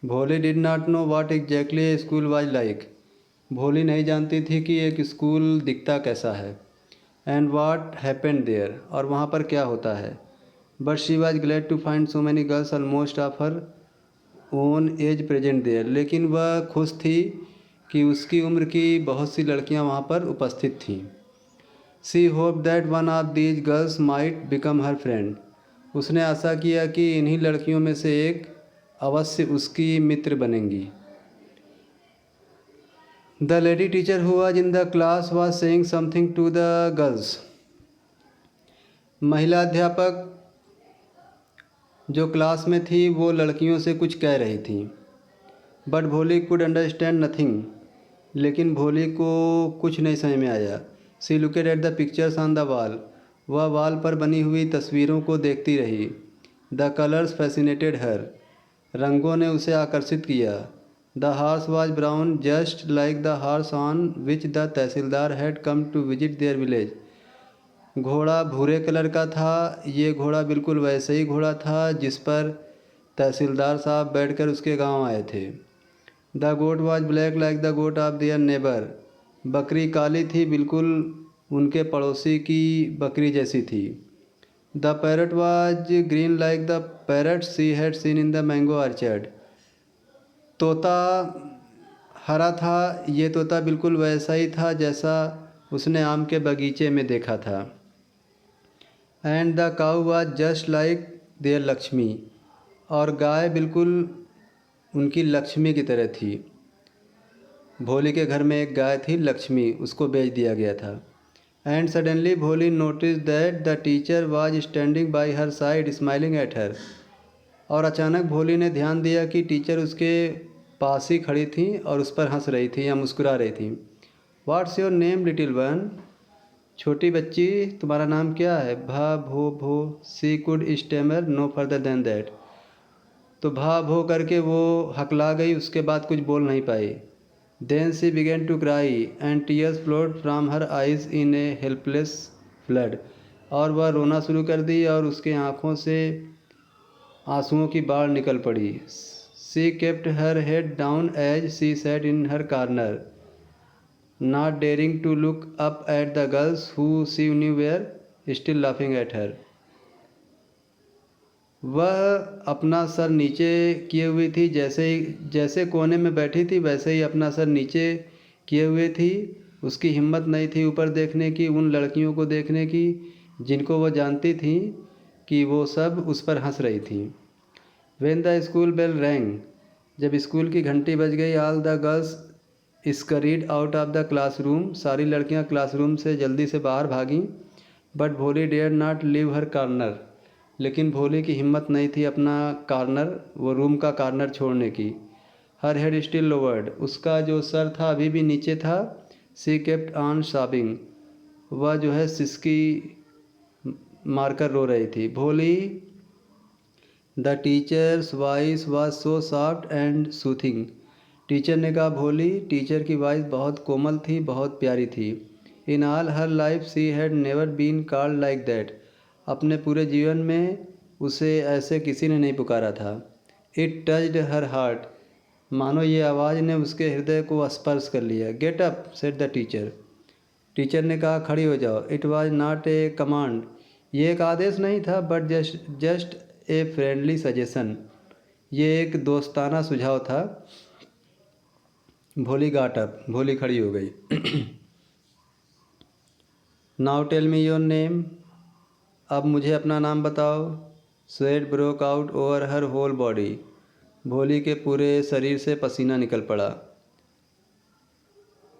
भोली did not know what exactly A school was like. भोली नहीं जानती थी कि एक स्कूल दिखता कैसा है। एंड व्हाट हैपेंड देयर, और वहाँ पर क्या होता है। But she was glad to find so many girls almost of her own age present there, लेकिन वह खुश थी कि उसकी उम्र की बहुत सी लड़कियाँ वहाँ पर उपस्थित थीं। She hope that one of these girls might become her friend. उसने आशा किया कि इन्हीं लड़कियों में से एक अवश्य उसकी मित्र बनेंगी। The lady teacher who was in the class was saying something to the girls. महिला अध्यापक जो क्लास में थी वो लड़कियों से कुछ कह रही थी। बट भोली कुड अंडरस्टैंड नथिंग, लेकिन भोली को कुछ नहीं समझ में आया। She looked at the pictures on the wall. वह वॉल पर बनी हुई तस्वीरों को देखती रही। The colours fascinated her. रंगों ने उसे आकर्षित किया। The horse was brown just like the horse on which the tahsildar had come to visit their village. घोड़ा भूरे कलर का था। ये घोड़ा बिल्कुल वैसे ही घोड़ा था जिस पर तहसीलदार साहब बैठकर उसके गांव आए थे। The goat was black like the goat of their neighbour. बकरी काली थी, बिल्कुल उनके पड़ोसी की बकरी जैसी थी। The parrot was green like the parrot she had seen in the mango orchard. तोता हरा था। ये तोता बिल्कुल वैसा ही था जैसा उसने आम के बगीचे में देखा था। And the cow was just like their Lakshmi. और गाय बिल्कुल उनकी लक्ष्मी की तरह थी। भोली के घर में एक गाय थी लक्ष्मी, उसको बेच दिया गया था। एंड सडनली भोली notice that the teacher was standing bye her side smiling at her. और अचानक भोली ने ध्यान दिया कि टीचर उसके पास ही खड़ी थी और उस पर हंस रही थी या मुस्कुरा रही थी। What's your name little one. छोटी बच्ची तुम्हारा नाम क्या है। भा भो भो। She could stammer no further than that. तो भा भो करके वो हकला गई, उसके बाद कुछ बोल नहीं पाई। Then she began to cry and tears flowed from her eyes in a helpless flood. और वह रोना शुरू कर दी और उसके आँखों से आंसुओं की बाढ़ निकल पड़ी। She kept her head down as she sat in her corner, not daring to look up at the girls who she knew were still laughing at her. वह अपना सर नीचे किए हुई थी, जैसे कोने में बैठी थी वैसे ही अपना सर नीचे किए हुए थी। उसकी हिम्मत नहीं थी ऊपर देखने की, उन लड़कियों को देखने की जिनको वो जानती थी कि वो सब उस पर हंस रही थी। When the school bell rang. जब स्कूल की घंटी बज गई, all the girls scurried out of the classroom. सारी लड़कियां क्लासरूम से जल्दी से बाहर भागीं। But Bholi dare not leave her corner. लेकिन भोली की हिम्मत नहीं थी अपना कॉर्नर, वो रूम का कॉर्नर छोड़ने की। हर हेड स्टिल लोवर्ड। उसका जो सर था अभी भी नीचे था। सी केप्ट ऑन सॉबिंग। वह जो है सिसकी मारकर रो रही थी। भोली the teachers voice was so soft and soothing. Teacher ने कहा भोली। टीचर की वॉइस बहुत कोमल थी, बहुत प्यारी थी। In all her life she had never been called like that. अपने पूरे जीवन में उसे ऐसे किसी ने नहीं पुकारा था। It touched her heart. मानो ये आवाज़ ने उसके हृदय को स्पर्श कर लिया। Get up said the teacher. Teacher ने कहा खड़ी हो जाओ। It was not a command. ये एक आदेश नहीं था, but just a friendly suggestion. ये एक दोस्ताना सुझाव था। भोली गाट अप। भोली खड़ी हो गई। Now tell me your name. अब मुझे अपना नाम बताओ। Sweat broke out over her whole body. Bholi के पूरे शरीर से पसीना निकल पड़ा।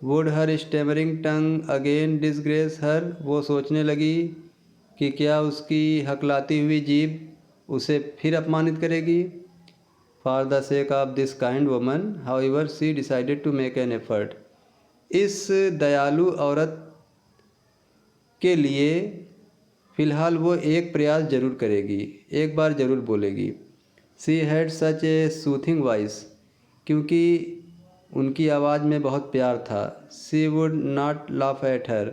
Would her stammering tongue again disgrace her. वो सोचने लगी कि क्या उसकी हकलाती हुई जीभ उसे फिर अपमानित करेगी। For the sake of this kind woman however she decided to make an effort. इस दयालु औरत के लिए फ़िलहाल वो एक प्रयास ज़रूर करेगी, एक बार ज़रूर बोलेगी। She had such a soothing voice. क्योंकि उनकी आवाज़ में बहुत प्यार था। She would not laugh at her.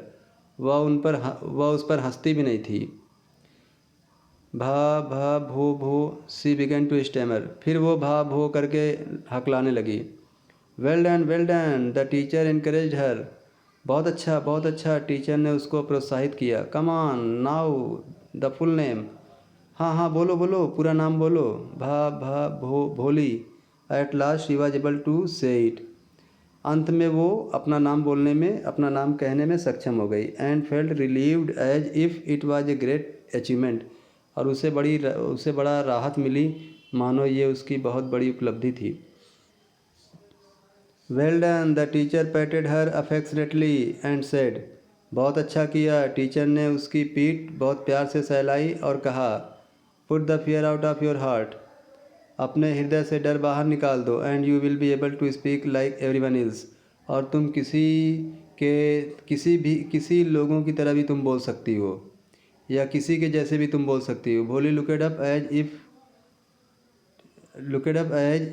वह उस पर हंसती भी नहीं थी। भा भा भो भो सी बिगेन टू स्टैमर। फिर वो भा भो करके हकलाने लगी। Well done the teacher encouraged her. बहुत अच्छा टीचर ने उसको प्रोत्साहित किया। Come on now the full name. हाँ हाँ बोलो बोलो, पूरा नाम बोलो। भा भा भो Bholi. At last she was able to say it. अंत में वो अपना नाम बोलने में, अपना नाम कहने में सक्षम हो गई। And felt relieved as if it was a great achievement. और उसे बड़ा राहत मिली, मानो ये उसकी बहुत बड़ी उपलब्धि थी। Well done the teacher पैटेड her affectionately and said. बहुत अच्छा किया, टीचर ने उसकी पीठ बहुत प्यार से सहलाई और कहा, put the fear out of your heart. अपने हृदय से डर बाहर निकाल दो। And you will be able to speak like everyone else. और तुम किसी लोगों की तरह भी तुम बोल सकती हो, या किसी के जैसे भी तुम बोल सकती हो। Bholi looked up as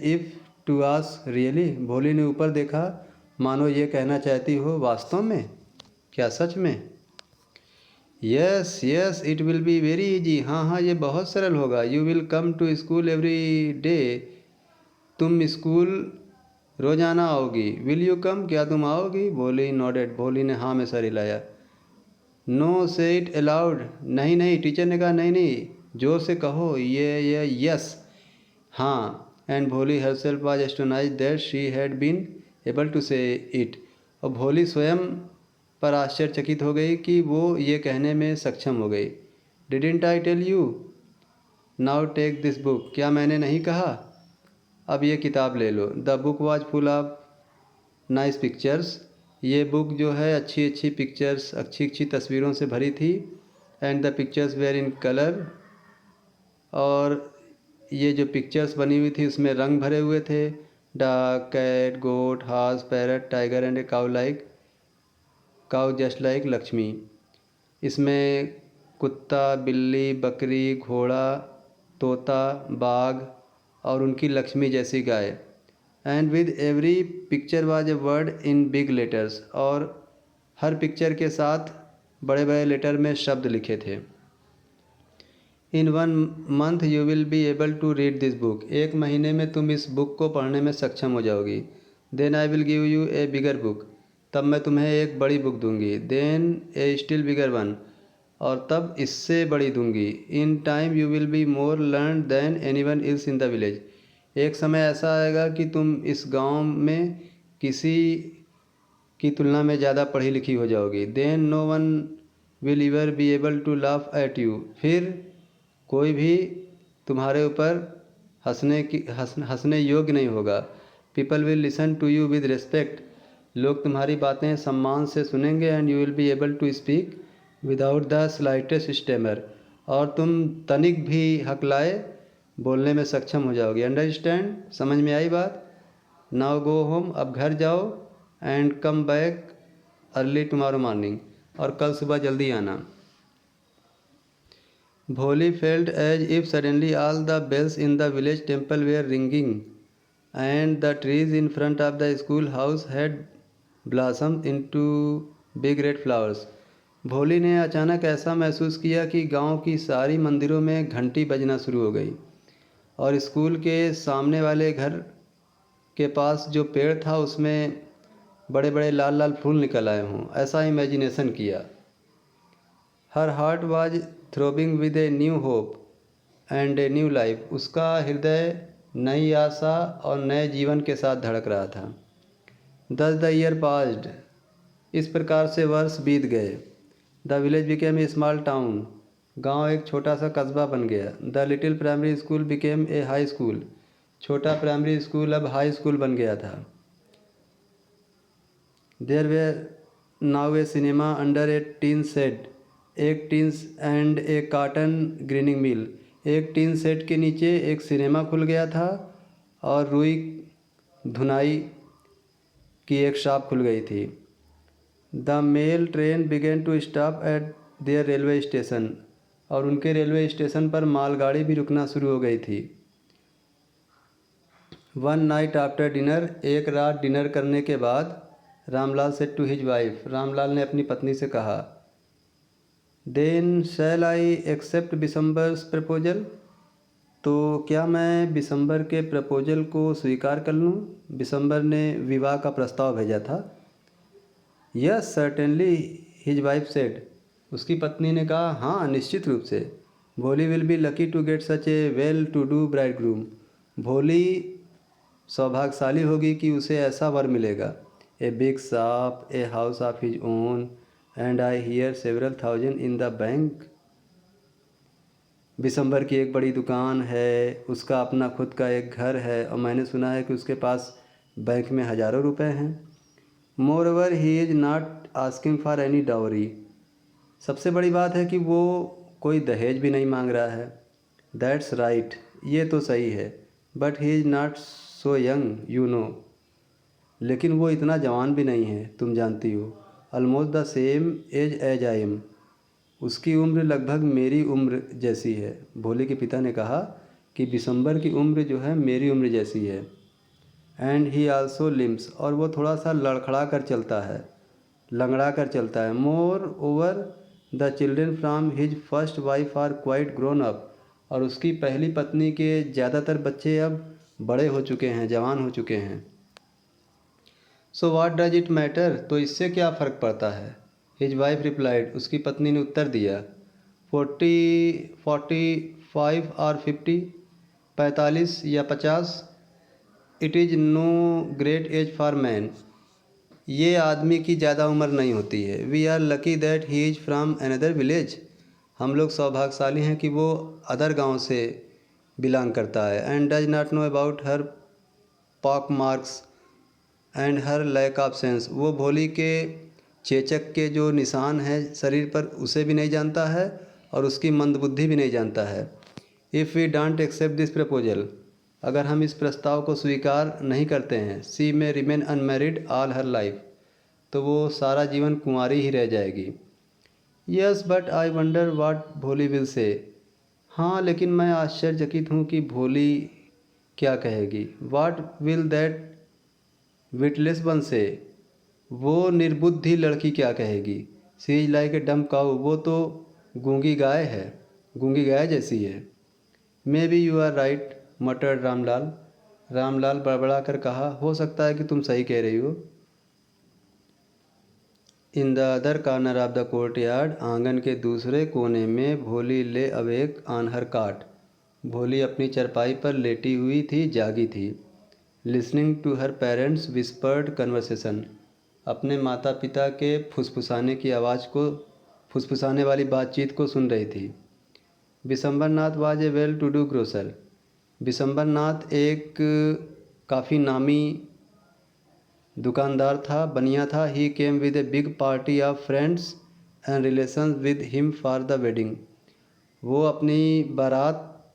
if to ask really. Bholi ने ऊपर देखा, मानो ये कहना चाहती हो, वास्तव में, क्या सच में। Yes it will be very easy. हाँ हाँ ये बहुत सरल होगा। You will come to school every day. तुम स्कूल रोज़ाना आओगी। विल यू कम, क्या तुम आओगी। भोली नॉडेड। भोली ने हाँ में सर हिलाया। नो से इट अलाउड। नहीं टीचर ने कहा, नहीं जोर से कहो, ये यस हाँ। And Bholi herself was astonished that she had been able to say it. और भोली स्वयं पर आश्चर्यचकित हो गई कि वो ये कहने में सक्षम हो गई। Didn't I tell you. Now take this book. क्या मैंने नहीं कहा, अब ये किताब ले लो। The book was full of nice pictures. ये बुक जो है अच्छी पिक्चर्स, अच्छी तस्वीरों से भरी थी। And the pictures were in colour. और ये जो पिक्चर्स बनी हुई थी उसमें रंग भरे हुए थे। Dog, cat, goat, horse, parrot, tiger and a cow just like Lakshmi. इसमें कुत्ता, बिल्ली, बकरी, घोड़ा, तोता, बाघ और उनकी लक्ष्मी जैसी गाय। And with every picture was a word in big letters. और हर पिक्चर के साथ बड़े बड़े लेटर में शब्द लिखे थे। In 1 month you will be able to read this book. 1 महीने में तुम इस बुक को पढ़ने में सक्षम हो जाओगी। Then I will give you a bigger book. तब मैं तुम्हें एक बड़ी बुक दूंगी। Then a still bigger one. और तब इससे बड़ी दूंगी। In time you will be more learn than anyone else in the village. एक समय ऐसा आएगा कि तुम इस गांव में किसी की तुलना में ज़्यादा पढ़ी लिखी हो जाओगी। Then no one will ever be able to laugh at you. फिर कोई भी तुम्हारे ऊपर हंसने योग्य नहीं होगा। People will listen to you with respect. लोग तुम्हारी बातें सम्मान से सुनेंगे। And you will be able to speak without the slightest stammer. और तुम तनिक भी हकलाए बोलने में सक्षम हो जाओगे। अंडरस्टैंड, समझ में आई बात। नाउ गो होम, अब घर जाओ। And come back early tomorrow morning. और कल सुबह जल्दी आना। Bholi felt as if suddenly all the bells in the village temple were ringing and the trees in front of the school house had blossomed into big red flowers. Bholi ने अचानक ऐसा महसूस किया कि गांव की सारी मंदिरों में घंटी बजना शुरू हो गई और स्कूल के सामने वाले घर के पास जो पेड़ था उसमें बड़े बड़े लाल लाल फूल निकल आए हों, ऐसा इमेजिनेशन किया। Her heart was throbbing with a new hope and a new life. उसका हृदय नई आशा और नए जीवन के साथ धड़क रहा था। दस द ईयर पास्ड। इस प्रकार से वर्ष बीत गए। The village became a small town. गांव एक छोटा सा कस्बा बन गया। The little primary school became a high school. छोटा प्राइमरी स्कूल अब हाई स्कूल बन गया था। There were now a cinema under a tin shed. एक tin and a cotton ginning mill. एक टीन सेट के नीचे एक सिनेमा खुल गया था और रुई धुनाई की एक शॉप खुल गई थी। The mail train began to stop at their railway station. और उनके रेलवे स्टेशन पर मालगाड़ी भी रुकना शुरू हो गई थी। One night after dinner. एक रात डिनर करने के बाद Ramlal said to his wife. Ramlal ने अपनी पत्नी से कहा, then shall I accept Bishamber's proposal, तो क्या मैं बिशंबर के प्रपोजल को स्वीकार कर लूँ? बिशंबर ने विवाह का प्रस्ताव भेजा था। Yes certainly, his wife said, उसकी पत्नी ने कहा, हाँ निश्चित रूप से। Bholi will be lucky to get such a well to do bride groom, Bholi सौभाग्यशाली होगी कि उसे ऐसा वर मिलेगा। A big shop, a house of his own, and I hear several thousand in the bank. Bishambar की एक बड़ी दुकान है, उसका अपना खुद का एक घर है, और मैंने सुना है कि उसके पास बैंक में हज़ारों रुपए हैं। More over he is not asking for any dowry, सबसे बड़ी बात है कि वो कोई दहेज भी नहीं मांग रहा है। दैट्स राइट, ये तो सही है। But he is not so young you know, लेकिन वो इतना जवान भी नहीं है, तुम जानती हो। Almost the same age as I am, उसकी उम्र लगभग मेरी उम्र जैसी है। भोले के पिता ने कहा कि बिशंबर की उम्र जो है मेरी उम्र जैसी है। एंड ही आल्सो लिम्स, और वो थोड़ा सा लड़खड़ा कर चलता है, लंगड़ा कर चलता है। Moreover the children from his first wife are quite grown up, और उसकी पहली पत्नी के ज़्यादातर बच्चे अब बड़े हो चुके हैं, जवान हो चुके हैं। सो वाट डज इट मैटर, तो इससे क्या फ़र्क पड़ता है? हिज वाइफ रिप्लाइड, उसकी पत्नी ने उत्तर दिया। 45 और 50, 45 या 50, it is no great age for man, ये आदमी की ज़्यादा उम्र नहीं होती है। We are lucky that he is from another village, हम लोग सौभाग्यशाली हैं कि वो अदर गांव से बिलोंग करता है। And does not know about her pock marks and her lack of sense, वो भोली के चेचक के जो निशान हैं शरीर पर उसे भी नहीं जानता है, और उसकी मंदबुद्धि भी नहीं जानता है। If we don't accept this proposal, अगर हम इस प्रस्ताव को स्वीकार नहीं करते हैं, सी में remain unmarried all her life, तो वो सारा जीवन कुंवारी ही रह जाएगी। यस बट आई वंडर वाट भोली विल से, हाँ लेकिन मैं आश्चर्यचकित हूँ कि भोली क्या कहेगी। What will that witless one से, वो निर्बुद्धि लड़की क्या कहेगी। सी इज लाइक ए डम काऊ, वो तो गूंगी गाय है, गूंगी गाय जैसी है। Maybe you are right muttered Ramlal, Ramlal बड़बड़ा कर कहा, हो सकता है कि तुम सही कह रही हो। In the other corner of the court yard, आंगन के दूसरे कोने में भोली ले अवेक ऑन हर काट, भोली अपनी चरपाई पर लेटी हुई थी, जागी थी। Listening to her parents whispered conversation, अपने माता पिता के फुसफुसाने की आवाज़ को, फुसफुसाने वाली बातचीत को सुन रही थी। Bishamber Nath was a well to do grocer, Bishamber Nath एक काफ़ी नामी दुकानदार था, बनिया था। He came with a big party of friends and relations with him for the wedding, वो अपनी बारात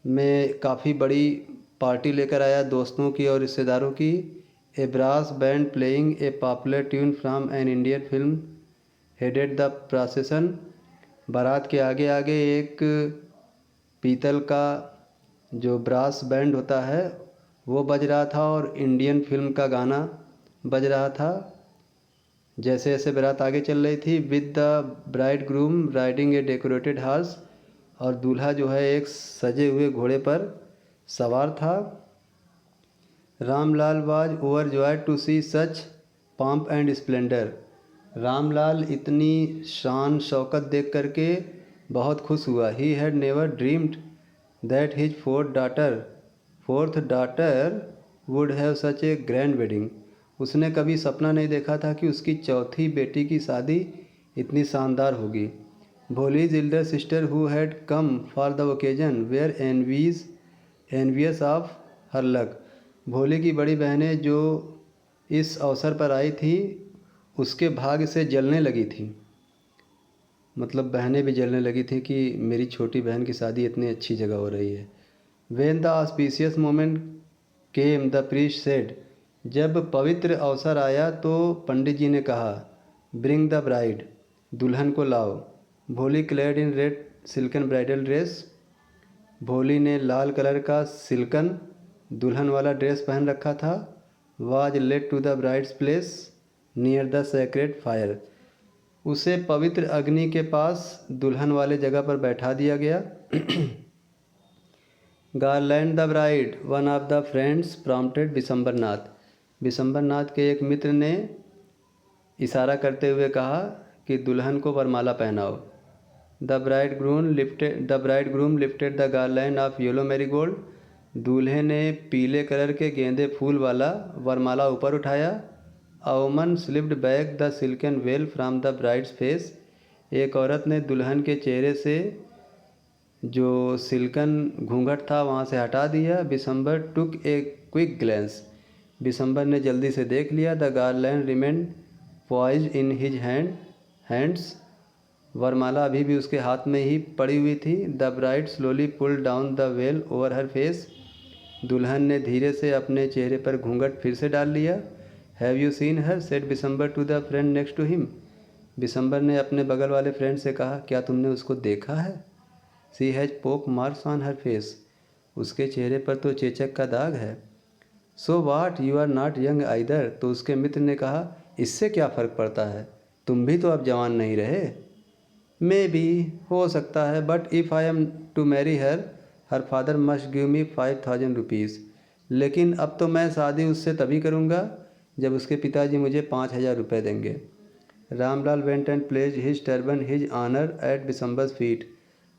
में काफ़ी बड़ी पार्टी लेकर आया, दोस्तों की और रिश्तेदारों की। A brass band playing a popular tune from an Indian film headed the procession, बारात के आगे आगे एक पीतल का जो ब्रास बैंड होता है वो बज रहा था, और इंडियन फिल्म का गाना बज रहा था। जैसे जैसे बारात आगे चल रही थी, with the bride groom riding a decorated horse, और दूल्हा जो है एक सजे हुए घोड़े पर सवार था। Ramlal was overjoyed to see such pomp and splendour, Ramlal इतनी शान शौकत देख करके बहुत खुश हुआ। He had never dreamed that his fourth daughter would have such a grand wedding, उसने कभी सपना नहीं देखा था कि उसकी चौथी बेटी की शादी इतनी शानदार होगी। Bholi's elder sister who had come for the occasion were envious of her luck, Bholi की बड़ी बहनें जो इस अवसर पर आई थी उसके भाग्य से जलने लगी थी, मतलब बहनें भी जलने लगी थी कि मेरी छोटी बहन की शादी इतनी अच्छी जगह हो रही है। When the auspicious moment came the priest said, जब पवित्र अवसर आया तो पंडित जी ने कहा, ब्रिंग द ब्राइड, दुल्हन को लाओ। भोली clad in red silken bridal dress, भोली ने लाल कलर का सिल्कन दुल्हन वाला ड्रेस पहन रखा था। Was led to the bride's place near the sacred fire, उसे पवित्र अग्नि के पास दुल्हन वाले जगह पर बैठा दिया गया। Garland the bride, one of the friends prompted Bishambarnath. Bishambarnath के एक मित्र ने इशारा करते हुए कहा कि दुल्हन को वरमाला पहनाओ। The bride groom lifted the garland of yellow marigold. दूल्हे ने पीले कलर के गेंदे फूल वाला वरमाला ऊपर उठाया। A woman slipped back the silken well from the brides face. एक औरत ने दुल्हन के चेहरे से जो सिल्कन घूंघट था वहाँ से हटा दिया। बिशंबर टुक ए क्विक ग्लैंस। बिशंबर ने जल्दी से देख लिया। The garland remained poised in his hands. वरमाला अभी भी उसके हाथ में ही पड़ी हुई थी। The bride slowly pulled down the well over her face. दुल्हन ने धीरे से अपने चेहरे पर घूंघट फिर से डाल लिया। Have you seen her, said Bishambar to the friend next to him. Bishambar ने अपने बगल वाले फ्रेंड से कहा, क्या तुमने उसको देखा है? She has pock marks on her face. उसके चेहरे पर तो चेचक का दाग है। So what, you are not young either. तो उसके मित्र ने कहा, इससे क्या फ़र्क पड़ता है, तुम भी तो अब जवान नहीं रहे। मे बी, हो सकता है, but if I am to marry her father must give me 5000 rupees. लेकिन अब तो मैं शादी उससे तभी करूँगा जब उसके पिताजी मुझे 5000 रुपये देंगे। Ramlal went and placed his turban his honour at Bishamber's feet.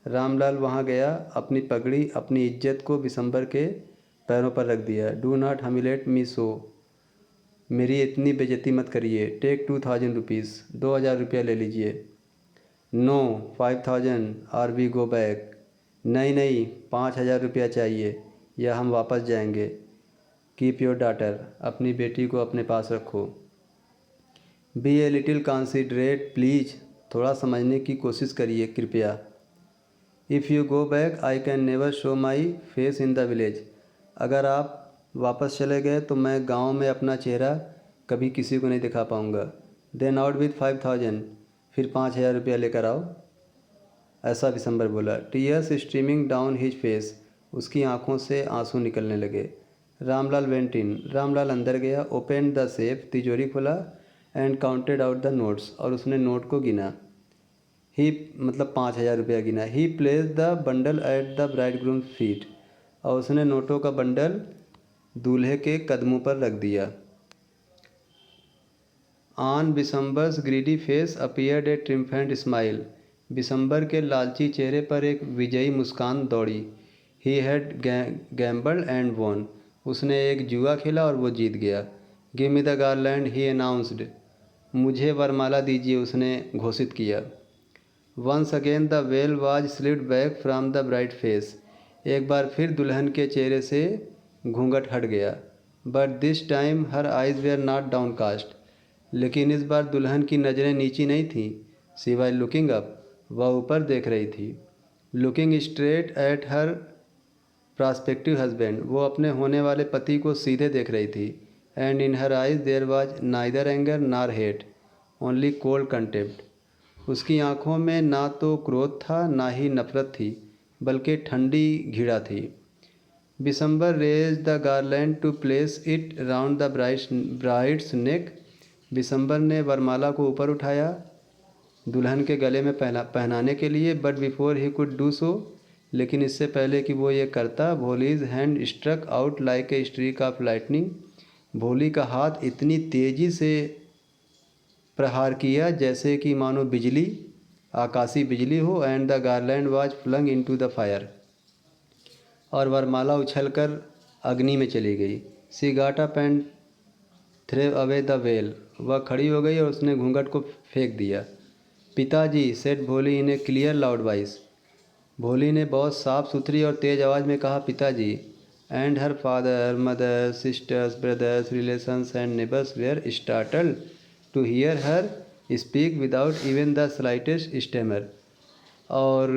Ramlal वहाँ गया, अपनी पगड़ी अपनी इज्जत को बिशंबर के पैरों पर रख दिया। डू नॉट हमिलेट मी सो, मेरी इतनी बेइज्जती मत करिए। टेक 2000 रुपीज़, 2000 रुपया ले लीजिए। नो 5000 और वी गो बैक। नहीं, 5000 रुपया चाहिए या हम वापस जाएंगे। कीप योर डॉटर, अपनी बेटी को अपने पास रखो। Be a little considerate please, थोड़ा समझने की कोशिश करिए कृपया। If you go back I can never show my face in the village. अगर आप वापस चले गए तो मैं गांव में अपना चेहरा कभी किसी को नहीं दिखा पाऊँगा। देन आउट विथ 5000, फिर 5000 रुपया लेकर आओ, ऐसा बिशंबर बोला। Tears streaming down his face, उसकी आंखों से आंसू निकलने लगे। रामलाल वेंट इन, रामलाल अंदर गया। ओपन द सेफ, तिजोरी खोला। And counted out the notes, और उसने नोट को गिना। ही मतलब 5000 रुपया गिना। He place the bundle at the bride groom feet, और उसने नोटों का बंडल दूल्हे के कदमों पर रख दिया। On Bishamber's greedy face appeared a triumphant smile. Bishamber के लालची चेहरे पर एक विजयी मुस्कान दौड़ी। He had gambled and won, उसने एक जुआ खेला और वो जीत गया। Give me the garland, he announced, मुझे वरमाला दीजिए, उसने घोषित किया। Once again the veil was slipped back from the bright face, एक बार फिर दुल्हन के चेहरे से घूंघट हट गया। But this time her eyes were not downcast, लेकिन इस बार दुल्हन की नज़रें नीची नहीं थीं। शी वाज लुकिंग अप, वह ऊपर देख रही थी। Looking straight at her prospective husband, वो अपने होने वाले पति को सीधे देख रही थी। And in her eyes there was neither anger nor hate, only cold contempt. उसकी आंखों में ना तो क्रोध था ना ही नफरत थी, बल्कि ठंडी घृणा थी। Bishamber raised the garland to place it round the bride's neck. Bishamber ने वरमाला को ऊपर उठाया दुल्हन के गले में पहनाने के लिए। But before he could do so, लेकिन इससे पहले कि वो ये करता, Bholi's hand struck out like a streak of lightning. Bholi का हाथ इतनी तेज़ी से प्रहार किया जैसे कि मानो बिजली, आकाशीय बिजली हो। And the garland was flung into the fire, और वरमाला उछलकर अग्नि में चली गई। She got up and threw away the veil, वह खड़ी हो गई और उसने घूंघट को फेंक दिया। पिताजी, सेड भोली इन ए क्लियर लाउड वॉइस, भोली ने बहुत साफ सुथरी और तेज़ आवाज़ में कहा, पिताजी। And her father, mother, sisters, brothers, relations and neighbours were startled to hear her speak without even the slightest stammer. और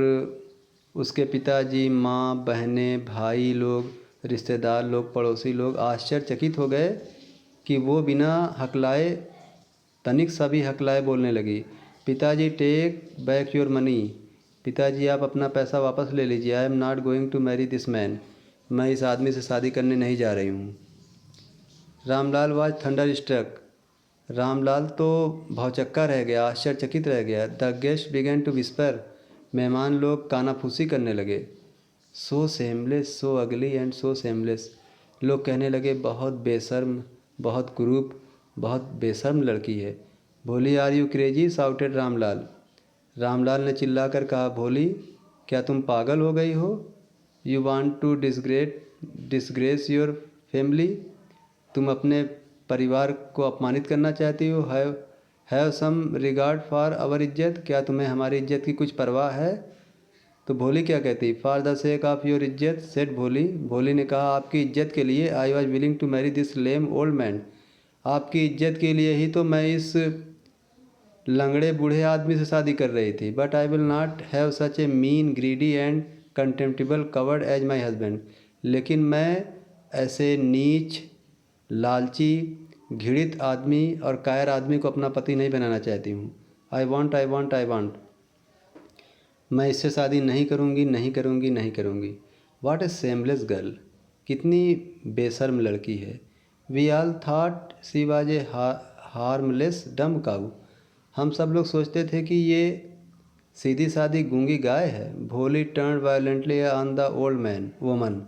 उसके पिताजी, माँ, बहनें, भाई लोग, रिश्तेदार लोग, पड़ोसी लोग आश्चर्यचकित हो गए कि वो बिना हकलाए, तनिक सा भी हकलाए बोलने लगी। पिताजी, टेक बैक योर मनी, पिताजी आप अपना पैसा वापस ले लीजिए। I am not going to marry this man, मैं इस आदमी से शादी करने नहीं जा रही हूँ। Ramlal was thunderstruck, Ramlal तो भौचक्का रह गया, आश्चर्यचकित रह गया। The guest began to whisper, मेहमान लोग कानाफूसी करने लगे। सो सेमलेस, सो अगली एंड सो सेमलेस, लोग कहने लगे बहुत बेशर्म, बहुत कुरूप, बहुत बेशर्म लड़की है। Bholi are you crazy, shouted Ramlal. Ramlal ने चिल्लाकर कहा, भोली क्या तुम पागल हो गई हो? You want to disgrace your family, तुम अपने परिवार को अपमानित करना चाहती हो। Have some regard for our इज्जत, क्या तुम्हें हमारी इज्जत की कुछ परवाह है? तो भोली क्या कहती, for the sake of your इज्जत सेड भोली। भोली ने कहा, आपकी इज्जत के लिए I was willing to marry this lame old man, आपकी इज्जत के लिए ही तो मैं इस लंगड़े बूढ़े आदमी से शादी कर रही थी। But I will not have such a mean greedy and contemptible coward as my husband, लेकिन मैं ऐसे नीच, लालची, घृणित आदमी और कायर आदमी को अपना पति नहीं बनाना चाहती हूँ। आई वॉन्ट, मैं इससे शादी नहीं करूँगी, नहीं करूँगी, नहीं करूँगी। वाट ए सेमलेस गर्ल, कितनी बेशर्म लड़की है। We all thought she was a harmless dumb cow, हम सब लोग सोचते थे कि ये सीधी सादी गूंगी गाय है। भोली turn violently on the old woman,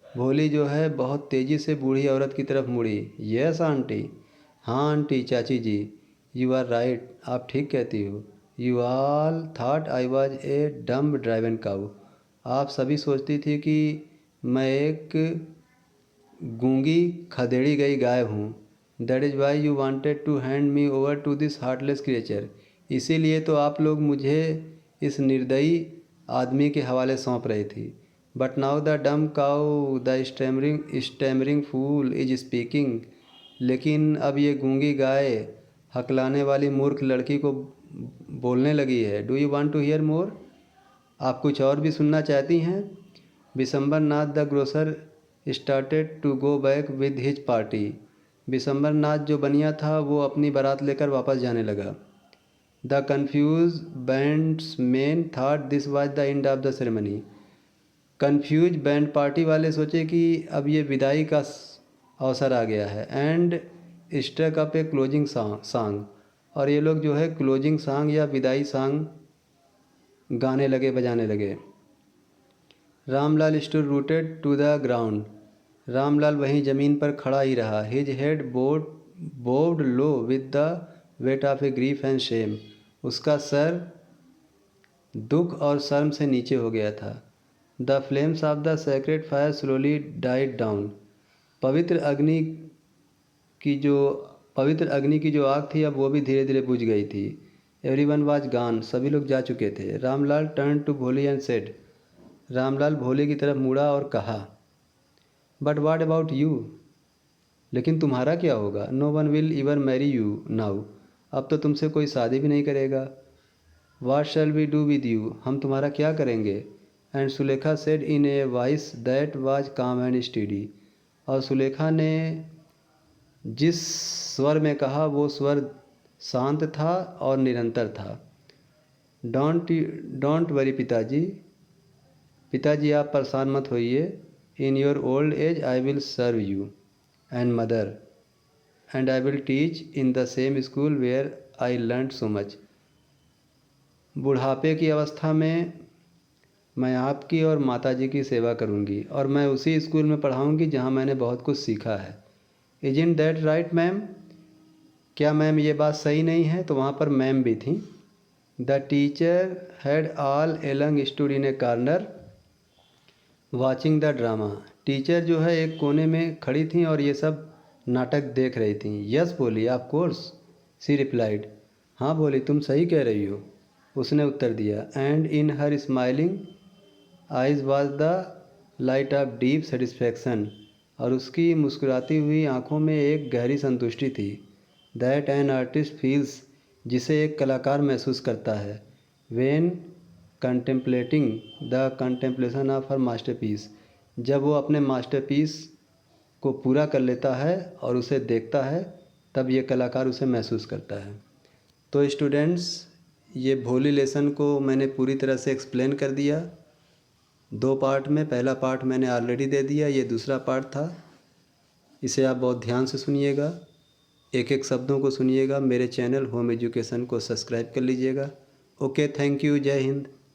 भोली जो है बहुत तेज़ी से बूढ़ी औरत की तरफ मुड़ी। यस आंटी, हाँ आंटी, चाची जी। यू आर राइट, आप ठीक कहती हो। You all thought I was a dumb driven cow, आप सभी सोचती थी कि मैं एक गूंगी खदेड़ी गई गाय हूँ। That is why you wanted to hand me over to this heartless creature, इसीलिए तो आप लोग मुझे इस निर्दयी आदमी के हवाले सौंप रही थी। But now the dumb cow the stammering fool is speaking, लेकिन अब ये गूंगी गाय हकलाने वाली मूर्ख लड़की को बोलने लगी है। Do you want to hear more, आप कुछ और भी सुनना चाहती हैं? Bishamber Nath the grocer started to go back with his party, Bishamber Nath जो बनिया था वो अपनी बारात लेकर वापस जाने लगा। The confused bandsmen thought this was the end of the ceremony, confused band party वाले सोचे कि अब ये विदाई का अवसर आ गया है। And struck up a closing song, और ये लोग जो है क्लोजिंग सॉन्ग या विदाई सॉन्ग गाने लगे, बजाने लगे। Ramlal stood rooted to the ground, Ramlal वहीं ज़मीन पर खड़ा ही रहा। His head bowed low with the weight of a grief and shame, उसका सर दुख और शर्म से नीचे हो गया था। The flames of the sacred fire slowly died down, पवित्र अग्नि की जो आग थी अब वो भी धीरे धीरे बुझ गई थी। एवरीवन वाज गॉन, सभी लोग जा चुके थे। रामलाल टर्न टू भोली एंड सेड, रामलाल भोले की तरफ मुड़ा और कहा, बट वाट अबाउट यू, लेकिन तुम्हारा क्या होगा? No one will ever marry you now, अब तो तुमसे कोई शादी भी नहीं करेगा। What shall we do with you, हम तुम्हारा क्या करेंगे? And Sulekha said in a voice that was calm and steady, और सुलेखा ने जिस स्वर में कहा वो स्वर शांत था और निरंतर था। डोंट वरी पिताजी आप परेशान मत होइए। In your old age I will serve you and mother and I will teach in the same school where I learn so much, बुढ़ापे की अवस्था में मैं आपकी और माताजी की सेवा करूंगी और मैं उसी स्कूल में पढ़ाऊंगी जहां मैंने बहुत कुछ सीखा है। इजंट दैट राइट मैम, क्या मैम ये बात सही नहीं है? तो वहाँ पर मैम भी थी। The teacher had all along stood in A corner watching the drama, teacher जो है एक कोने में खड़ी थी और ये सब नाटक देख रही थी। यस बोली, ऑफ कोर्स सी रिप्लाइड, हाँ बोली तुम सही कह रही हो, उसने उत्तर दिया। And in her smiling ice was the light of deep satisfaction, और उसकी मुस्कुराती हुई आंखों में एक गहरी संतुष्टि थी। दैट एन आर्टिस्ट फील्स, जिसे एक कलाकार महसूस करता है। When contemplating the contemplation of her masterpiece, जब वो अपने मास्टरपीस को पूरा कर लेता है और उसे देखता है तब ये कलाकार उसे महसूस करता है। तो स्टूडेंट्स, ये भोली लेसन को मैंने पूरी तरह से एक्सप्लेन कर दिया 2 पार्ट में। पहला पार्ट मैंने ऑलरेडी दे दिया, ये दूसरा पार्ट था, इसे आप बहुत ध्यान से सुनिएगा। एक एक शब्दों को सुनिएगा। मेरे चैनल होम एजुकेशन को सब्सक्राइब कर लीजिएगा। ओके, थैंक यू, जय हिंद।